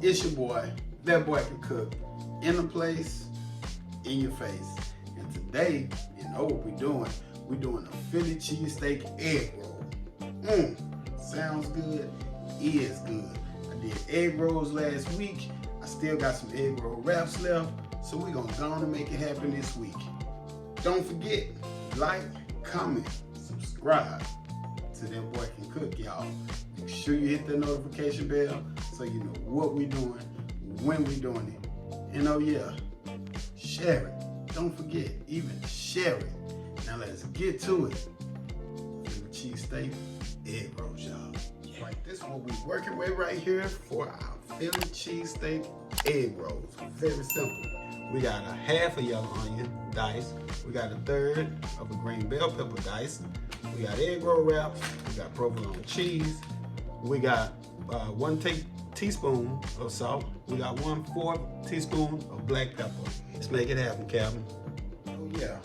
It's your boy, That Boy Can Cook, in the place, in your face. And today, you know what we're doing? We're doing a Philly cheesesteak egg roll. Sounds good, is good. I did egg rolls last week. I still got some egg roll wraps left, so we're gonna go on and make it happen this week. Don't forget, like, comment, subscribe to That Boy Can Cook, y'all. Make sure you hit the notification bell so you know what we're doing, when we're doing it. And oh yeah, share it. Don't forget, even share it. Now let's get to it. Philly cheesesteak egg rolls, y'all. Right, this is what we're working with right here for our Philly cheesesteak egg rolls. Very simple. We got a half a yellow onion diced. We got a third of a green bell pepper diced. We got egg roll wraps. We got provolone cheese. We got 1 teaspoon of salt. We got 1/4 teaspoon of black pepper. Let's make it happen, Captain. Oh yeah,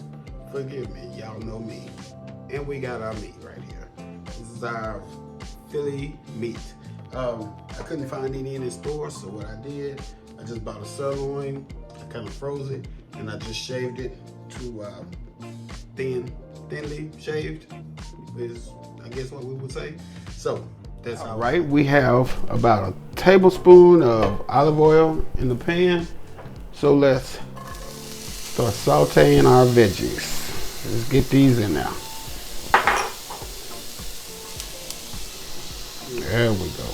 forgive me, y'all know me. And we got our meat right here. This is our Philly meat. I couldn't find any in the store, so what I did, I just bought a sirloin. I kind of froze it, and I just shaved it to thinly shaved, is I guess what we would say. So that's all right. We have about a tablespoon of olive oil in the pan. So let's start sauteing our veggies. Let's get these in there. There we go.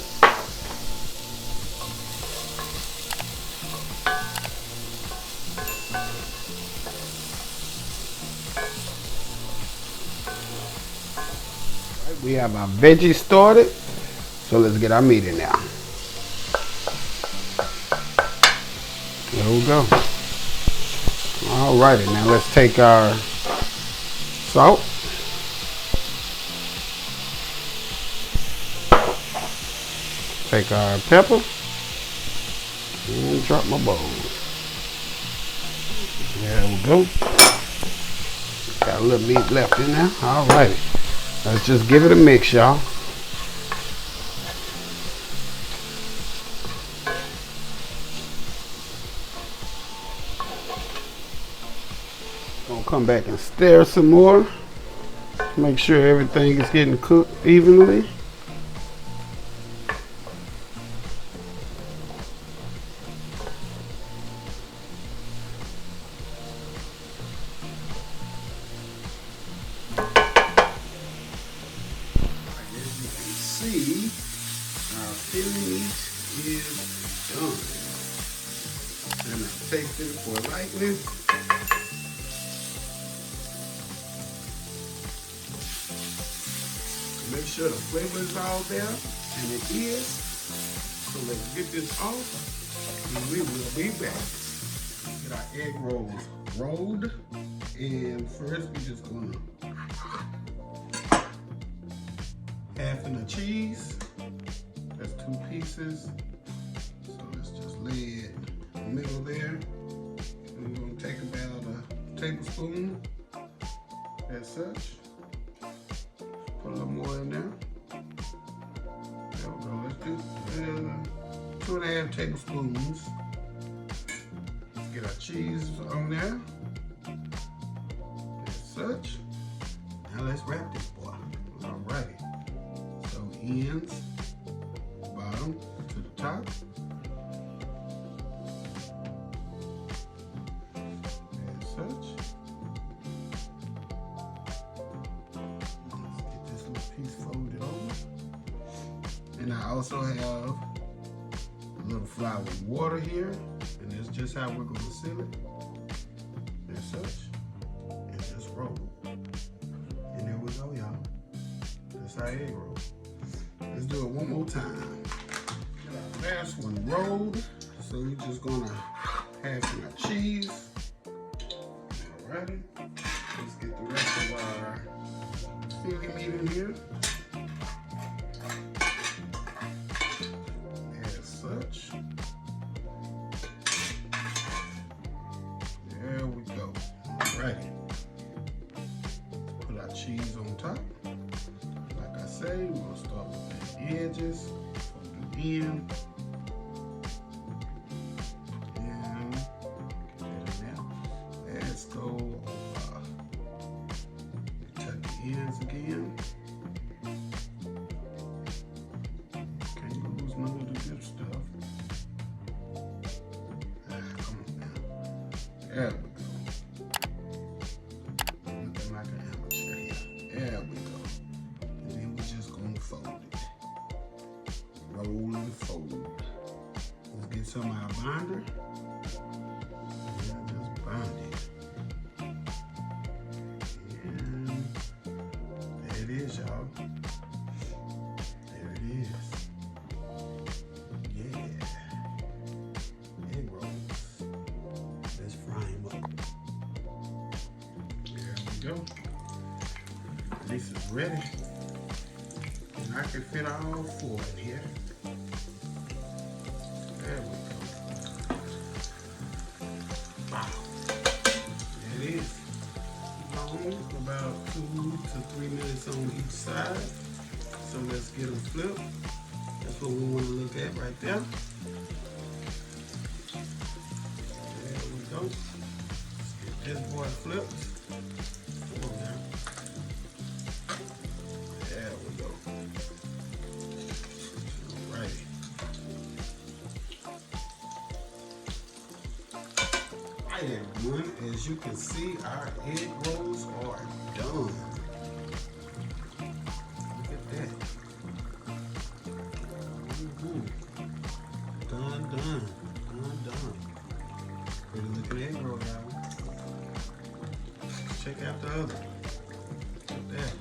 We have our veggies started, so let's get our meat in there. There we go. Alrighty, now let's take our salt. Take our pepper and drop my bowl. There we go. Got a little meat left in there. Alrighty. Let's just give it a mix, y'all. Gonna come back and stir some more. Make sure everything is getting cooked evenly. See, our Philly meat is done. And I tasted it for lightly. Make sure the flavor is all there, and it is. So let's get this off, and we will be back. Get our egg rolls rolled, and first we just gonna half in the cheese. That's 2 pieces. So let's just lay it in the middle there. And we're gonna take about a tablespoon as such. Put a little more in there. There we go. Let's do 2.5 tablespoons. Let's get our cheese on there. As such. Now let's wrap this boy. Alrighty. Ends, bottom to the top. As such. Let's get this little piece folded over. And I also have a little flour with water here. And that's just how we're going to seal it. As such. And just roll. And there we go, y'all. That's our egg roll. Let's do it one more time. Get our last one rolled. So we're just gonna have our cheese. Alrighty. Let's get the rest of our Philly meat in here. As such. There we go. Alrighty. Put our cheese on top. Like I say, we're gonna start with the edges, fold it in. There we go. Looking like an amateur here. There we go. And then we're just gonna fold it. Roll and fold. Let's get some of our binder. And just bind it. And there it is, y'all. There it is. Yeah. Egg rolls. Let's fry them up. There we go. This is ready. And I can fit all 4 in here. There we go. Wow. There it is. Long, about 2 to 3 minutes on each side. So let's get them flipped. That's what we want to look at right there. There we go. Let's get this boy flipped. Come on now. There we go. Alrighty. Alright everyone, as you can see, our egg rolls are done. Look at that. Done. Pretty looking egg roll, y'all. Check out the other one. Look at that.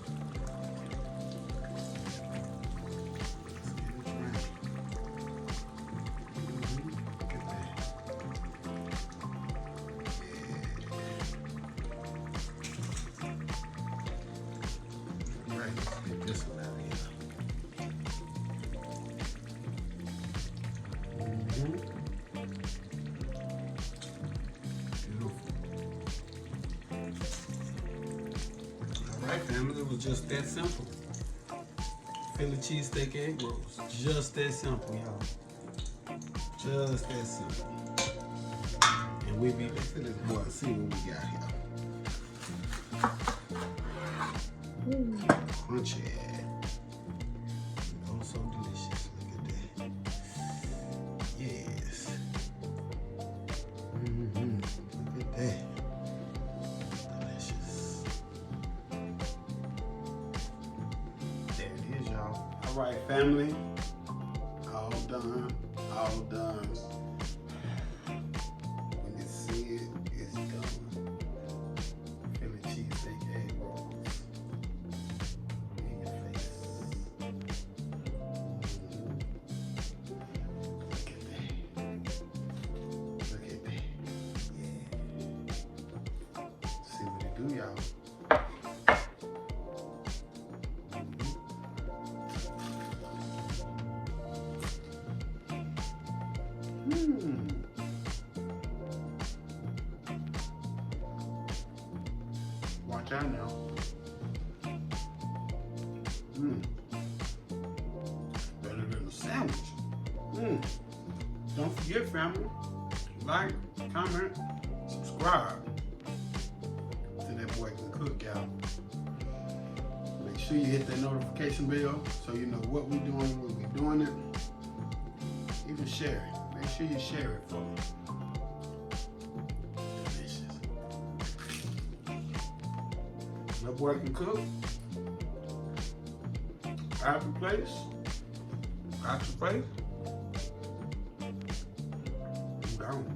Let's get it right. Look at that. Yeah. Right, let's get this one out of here. Alright family, it was just that simple. Philly cheesesteak egg rolls. Just that simple, y'all. Just that simple. And we be let's this boy and see what we got here. Ooh, crunchy. Oh, so delicious. Look at that. Yes. Look at that. Delicious. There it is, y'all. All right, family. All done. All done. When you see it, it's done. Philly cheesesteak egg rolls. In your face. Look at that. Look at that. Yeah. See what it do, y'all. Watch out now. Better than a sandwich. Don't forget, family, like, comment, subscribe to that boy can cook, y'all. Make sure you hit that notification bell so you know what we're doing, when we're doing it. Even share it. Make sure you share it for me. Delicious. My boy can cook. Out your place. Out your place. I'm gone.